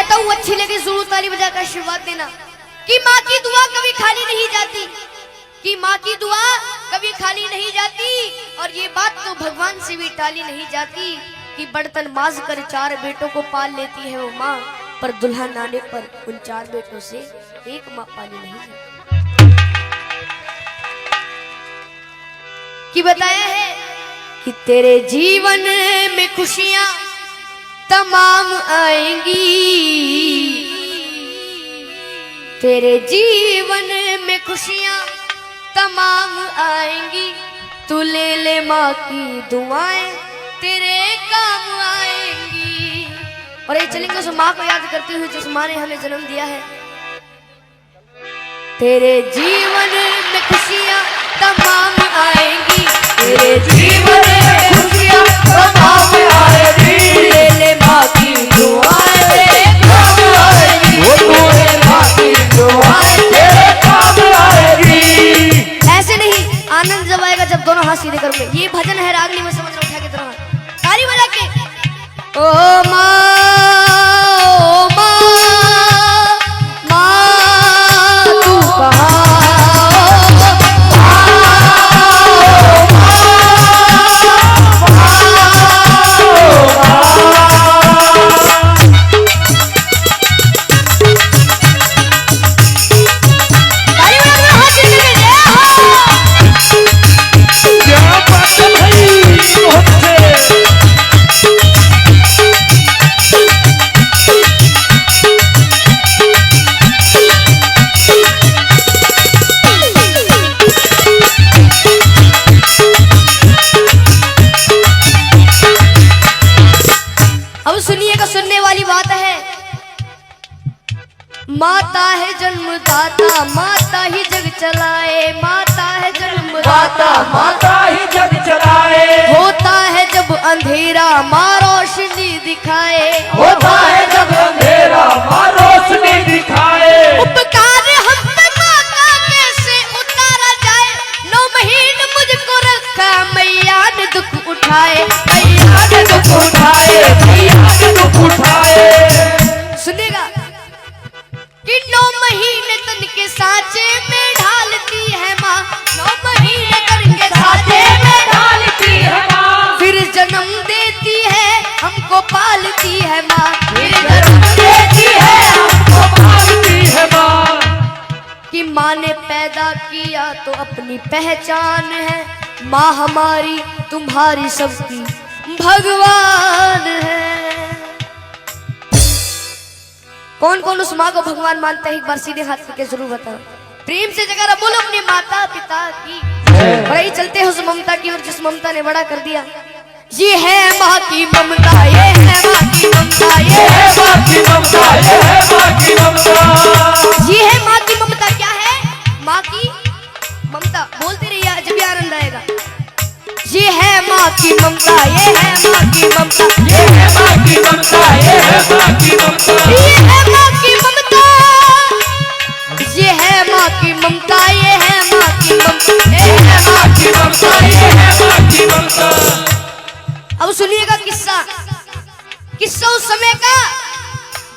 कहता हूँ अच्छी लगे जरूर ताली बजाकर आशीर्वाद देना कि माँ की दुआ कभी खाली नहीं जाती, कि माँ की दुआ कभी खाली नहीं जाती। और ये बात तो भगवान से भी टाली नहीं जाती कि बर्तन माज कर 4 बेटों को पाल लेती है वो माँ, पर दुल्हन आने पर उन 4 बेटों से एक माँ पाली नहीं जाती। कि बताया है कि तेरे जीवन में खुशियां तमाम आएंगी, तेरे जीवन में खुशियां तमाम आएंगी, तू ले ले माँ की दुआएं तेरे काम आएंगी। और ये चलेंगे उस माँ को याद करते हुए जिस माँ ने हमें जन्म दिया है। तेरे जीवन में खुशियां तमाम आएंगी, तेरे जीवन में खुशियां तमाम आएंगी, ले ले माँ की दुआएं तेरे काम आएंगी, ले माँ की दुआएं तेरे काम आएंगी। ऐसे नहीं, आनंद जब आएगा जब दोनों हाथ सीधे करोगे। ये भजन है रागनी में, समझ रहे उठा के तरह ताली बजा के। ओ माँ तू कहाँ, माता है जन्मदाता माता ही जग चलाए, माता है जन्मदाता माता ही जग चलाए, होता है जब अंधेरा माँ रोशनी दिखाए, होता है जब अंधेरा माँ रोशनी दिखाए। उपकार हम पे माँ का कैसे उतारा जाए, 9 महीने मुझको रखा मैया ने दुख उठाए, मैया ने दुख उठाए, मैया ने दुख उठाए। सुनेगा कि 9 महीने तन के सांचे में ढालती है माँ, 9 महीने तन के सांचे में ढालती है माँ, फिर जन्म देती है हमको पालती है माँ, फिर जन्म देती है हमको पालती है माँ। कि माँ ने पैदा किया तो अपनी पहचान है, माँ हमारी तुम्हारी सबकी भगवान है। कौन कौन उस माँ को भगवान मानता है, एक बार सीधे हाथ करके जरूर बताओ। प्रेम से जगह बोलो अपने माता पिता की। बड़े चलते हैं उस ममता की, और जिस ममता ने बड़ा कर दिया। ये है माँ की ममता, ये है माँ की ममता, ये है माँ की ममता, ये है माँ की ममता, ये है माँ की ममता। क्या है माँ की ममता? बोलते रहिए जब भी आनंद आएगा। ये है माँ की ममता, ये है माँ की ममता, ये है माँ की ममता, ये है माँ की ममता, ये है माँ की ममता, ये है माँ की ममता, ये है माँ की ममता, ये है माँ की ममता, ये है माँ की ममता। अब सुनिएगा किस्सा, किस्सा उस समय का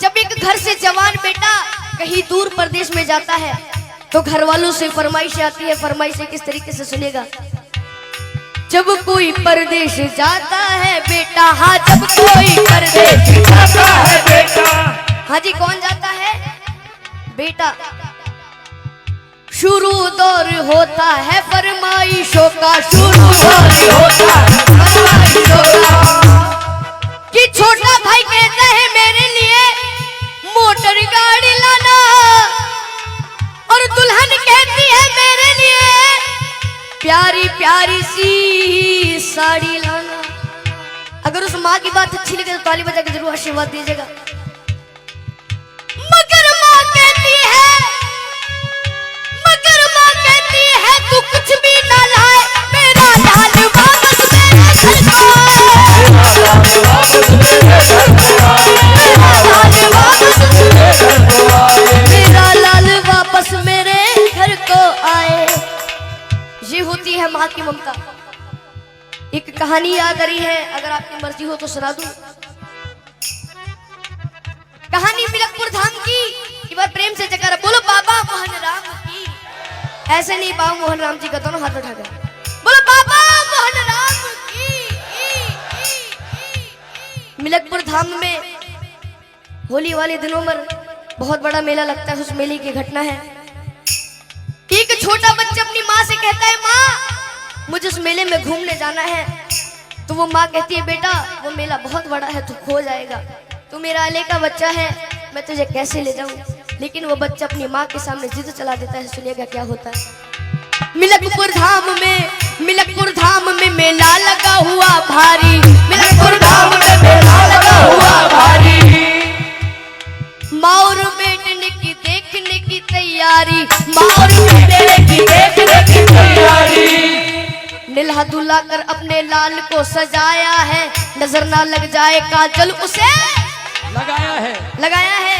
जब एक घर से जवान बेटा कहीं दूर प्रदेश में जाता है तो घर वालों से फरमाइश आती है। फरमाइश किस तरीके से सुनेगा। जब कोई परदेश जाता है बेटा, हाँ जब कोई परदेश जाता है बेटा, हाँ जी कौन जाता है बेटा, शुरू दौर होता है फरमाइशों का, शुरू दौर होता है फरमाइशों का। कि छोटा भाई कहता है मेरे लिए मोटर गाड़ी लाना, और दुल्हन कहती है मेरे लिए प्यारी प्यारी सी साड़ी लाना। अगर उस माँ की बात अच्छी लगे तो ताली बजा के जरूर आशीर्वाद दीजिएगा। मगर माँ कहती है तू कुछ भी ना लाए, मेरा लाल वापस मेरे घर को आए, मेरा लाल वापस मेरे घर को आए। ये होती है माँ की ममता। एक कहानी याद आ रही है, अगर आपकी मर्जी हो तो सुना दूं। कहानी मिलकपुर धाम की एक बार प्रेम से जयकारा बोलो बाबा मोहन राम की। ऐसे नहीं, बाबा मोहन राम जी का दोनों हाथ उठा कर बोलो बाबा मोहन राम की। मिलकपुर धाम में होली वाले दिनों में बहुत बड़ा मेला लगता है। उस मेले की घटना है, एक छोटा बच्चा अपनी माँ से कहता है, माँ मुझे उस मेले में घूमने जाना है। तो वो माँ कहती है, बेटा वो मेला बहुत बड़ा है, तू खो जाएगा, तू मेरा अले का बच्चा है, मैं तुझे कैसे ले जाऊं। लेकिन वो बच्चा अपनी माँ के सामने जिद चला देता है। सुनिएगा क्या होता है। मिलकपुर धाम में मेला लगा हुआ भारी, मिलकपुर धाम में मेला लगा हुआ भारी। माँ और बेटे की देखने की तैयारी, माँ और बेटे की देखने की तैयारी। निल्हा दुल्हा कर अपने लाल को सजाया है, नजर ना लग जाए काजल उसे लगाया है।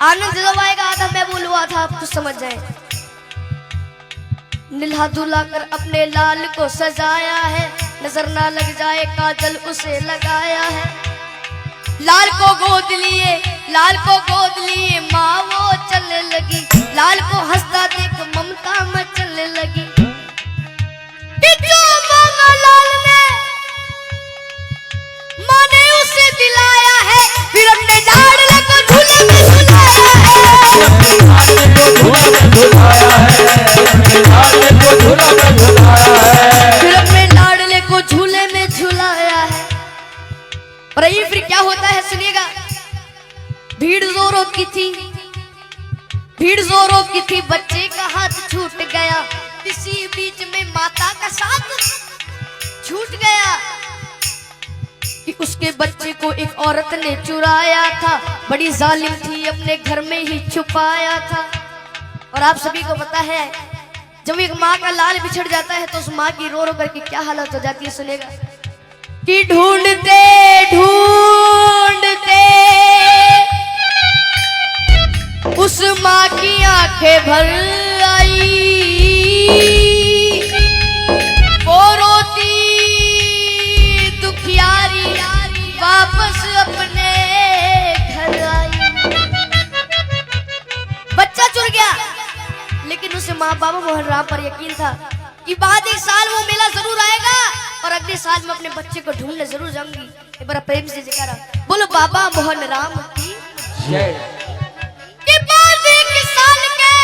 आनंद जब आएगा आधा मैं बोलूआ था, आप कुछ समझ जाए। निल्हा दुल्हा कर अपने लाल को सजाया है, नजर ना लग जाए काजल उसे लगाया है। लाल को गोद लिए माँ वो चलने लगी, लाल को हंसता देख ममता मचलने लगी। लाल ने माँ ने उसे दिलाया है, फिर अपने लाडले को झूले में झुलाया है। और ये फिर क्या होता है सुनिएगा। भीड़ जोरों की थी, बच्चे का हाथ छूट गया, इसी बीच में माता का साथ छूट गया कि उसके बच्चे को एक औरत ने चुराया था, बड़ी जालिम थी, अपने घर में ही छुपाया था। और आप सभी को पता है, जब एक माँ का लाल बिछड़ जाता है तो उस माँ की रो रो करके क्या हालत हो जाती है। सुनेगा कि ढूंढते ढूंढते उस माँ की आंखें भर आई, वो रोती दुखियारी वापस अपने घर आई। बच्चा चुर गया, लेकिन उसे माँ बाबा मोहन राम पर यकीन था कि बाद एक साल वो मेला जरूर आएगा और अगले साल मैं अपने बच्चे को ढूंढने जरूर जाऊंगी। एक बार प्रेम से जयकारा बोलो बाबा मोहन राम की जय। बाद एक साल के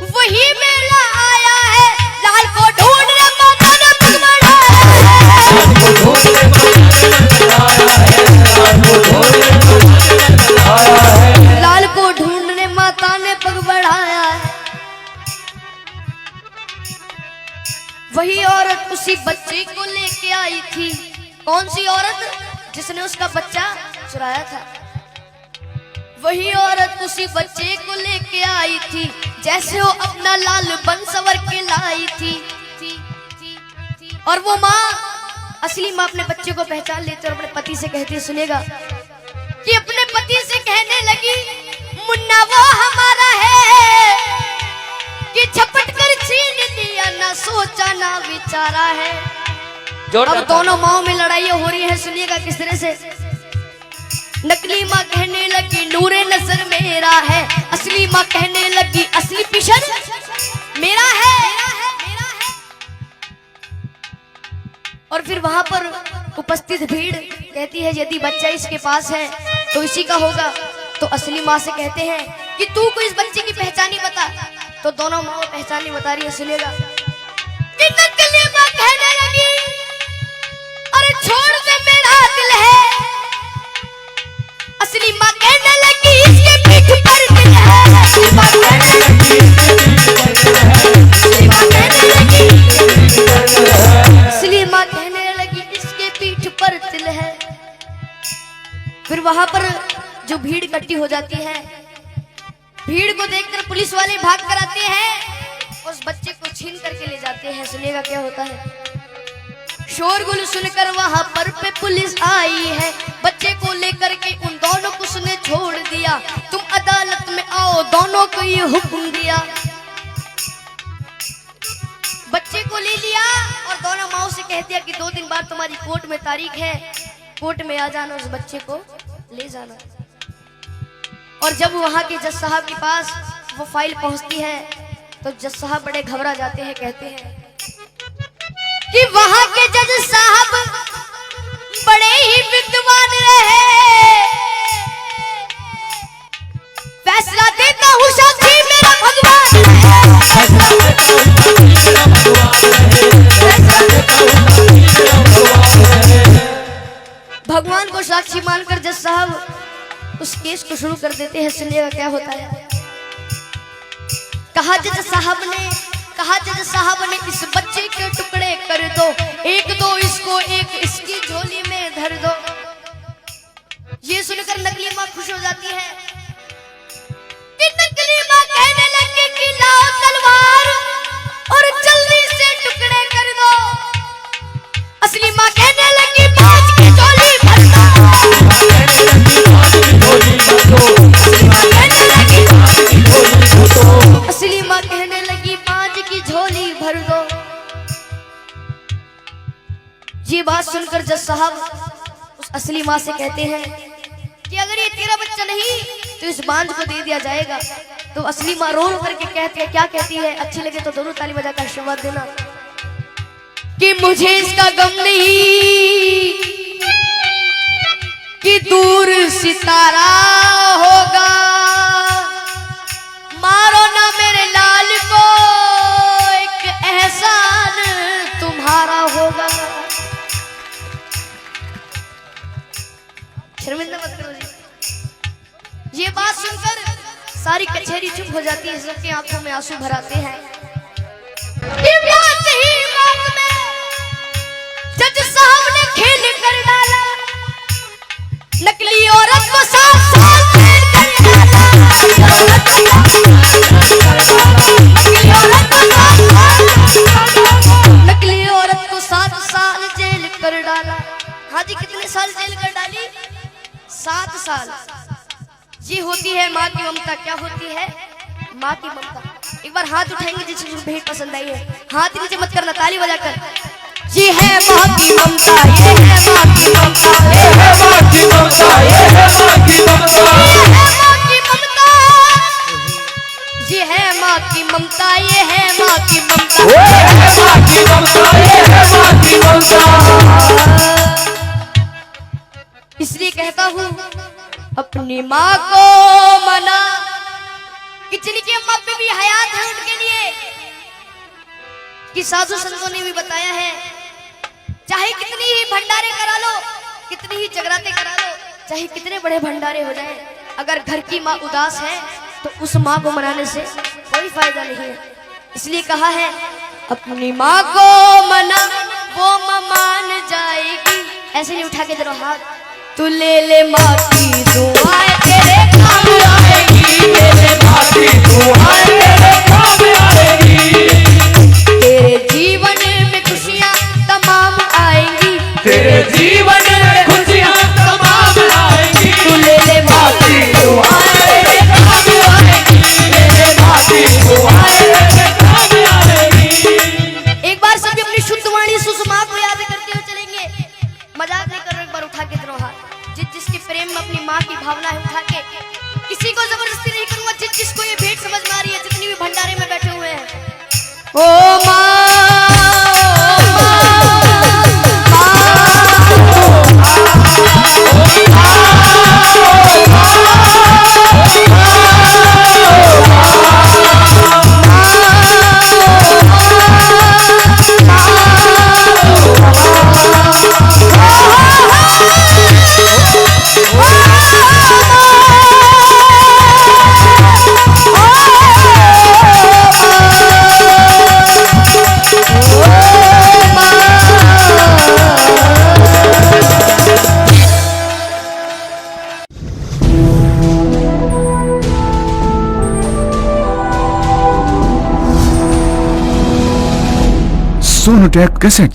वही मेला आया है, लाल को ढूंढने माता ने पग बढ़ाया है, लाल को ढूंढने माता ने पग बढ़ाया है। वही औरत उसी बच्चे को लेके आई थी। कौन सी औरत? जिसने उसका बच्चा चुराया था। वही औरत उसी बच्चे को लेके आई थी, जैसे वो अपना लाल बन सवर के लाई थी। और वो माँ, असली माँ अपने बच्चे को पहचान लेती और अपने पति से कहती है, सुनेगा कि अपने पति से कहने लगी, मुन्ना वो हमारा है कि झपट कर छीन लिया, ना सोचा ना विचारा है। अब दोनों माओं में लड़ाइयाँ हो रही है। सुनिएगा किस तरह से। नकली माँ कहने लगी नूरे नजर मेरा है, असली माँ कहने लगी असली पिशन मेरा है। और फिर वहां पर उपस्थित भीड़ कहती है, यदि बच्चा इसके पास है तो इसी का होगा। तो असली माँ से कहते हैं कि तू को इस बच्चे की पहचान ही बता। तो दोनों माँ पहचान नहीं बता रही है। सुनेगा कि नकली माँ कहने लगी, अरे छोड़ दे मेरा दिल है। असली माँ कहने लगी, इसके पीठ पर दिल है। असली माँ कहने लगी, इसके पीठ पर दिल है। फिर वहां पर जो भीड़ इकट्ठी हो जाती है, भीड़ को देखकर पुलिस वाले भाग कर आते हैं, उस बच्चे को छीन करके ले जाते हैं। सुनिएगा क्या होता है। शोरगुल सुनकर वहां पर पे पुलिस आई है, बच्चे को लेकर के उन दोनों को उसने छोड़ दिया। तुम अदालत में आओ, दोनों को ये हुक्म दिया। बच्चे को ले लिया और दोनों माओ से कह दिया कि 2 दिन बाद तुम्हारी कोर्ट में तारीख है, कोर्ट में आ जाना, उस बच्चे को ले जाना। और जब वहां के जज साहब के पास वो फाइल पहुंचती है तो जज साहब बड़े घबरा जाते हैं, कहते हैं कि वहां के जज साहब बड़े ही विद्वान रहे, फैसला देता हूँ साक्षी मेरा भगवान को साक्षी मानकर जज साहब उस केस को शुरू कर देते हैं। सुनिएगा क्या होता है। कहा जज साहब ने इस बच्चे के टुकड़े कर दो, एक दो इसको एक इसकी झोली में धर दो। ये सुनकर नकली माँ खुश हो जाती है कि नकली माँ कहने लगी कि लाओ तलवार और जल्दी से टुकड़े कर दो। असली माँ कहने लगी बाज की झोली भर दो। असली माँ कहने लगी बाज की झोली भर दो। ये बात सुनकर जज साहब उस असली माँ से कहते हैं कि अगर ये तेरा बच्चा नहीं तो इस बांझ को दे दिया जाएगा। तो असली माँ रो रो करके कहती है, क्या कहती है, अच्छी लगे तो दोनों ताली बजाकर आशीर्वाद देना कि मुझे इसका गम नहीं कि दूर सितारा होगा, मारो ना मेरे लाल को एक एहसान तुम्हारा होगा। शर्मिंदा मत करो जी। ये बात सुनकर सारी कचहरी चुप हो जाती है, सबकी आंखों में आंसू भर आते हैं। जज साहब ने खेल कर डाला, नकली औरत को 7 साल जेल कर डाला। नकली औरत को 7 साल जेल कर डाला। हाँ जी, कितने साल जेल कर डाली? 7 साल। ये होती है माँ की ममता। क्या होती है? माँ की ममता। एक बार हाथ उठाएंगे जिसको भेंट पसंद आई है, हाथ नीचे मत करना, ताली बजाकर। ये है माँ की ममता, ये है माँ की ममता, ये है माँ की ममता, ये है माँ की ममता, ये है माँ की ममता, ये है माँ की ममता, ये है माँ की ममता, ये है माँ की ममता। इसलिए कहता हूँ अपनी माँ को मना कि जिनकी अम्मा पे भी हयात है उनके लिए, कि साधु संतों ने भी बताया है चाहे कितनी ही भंडारे करा लो, कितनी ही जगराते करा लो, चाहे कितने बड़े भंडारे हो जाए, अगर घर की माँ उदास है तो उस माँ को मनाने से कोई फायदा नहीं है। इसलिए कहा है अपनी माँ को मना, वो माँ मान जाएगी। ऐसे नहीं उठा के जरा हाथ, तू ले ले माँ की दुआएं तेरे काम आएगी, ले ले माँ की दुआएं तेरे काम आएगी। तेरे जीवन में खुशियाँ तमाम आएंगी, तेरे जीवन में खुशियाँ तमाम आएंगी। तू ले ले माँ की दुआएं तेरे काम आएगी, ले ले माँ की दुआएं तेरे काम आएगी। एक बार सभी अपनी शुद्ध वाणी सुषमा को याद करते हुए चलेंगे। मजाक नहीं कर रहे, एक बार उठा के दोनों हाथ। जिसके प्रेम में अपनी माँ की भावना है उठा के, किसी को जबरदस्ती नहीं करूंगा। जिसको ये भेंट समझ में आ रही है, जितनी भी भंडारे में बैठे हुए हैं, ओ माँ सोनोटेक कैसेट।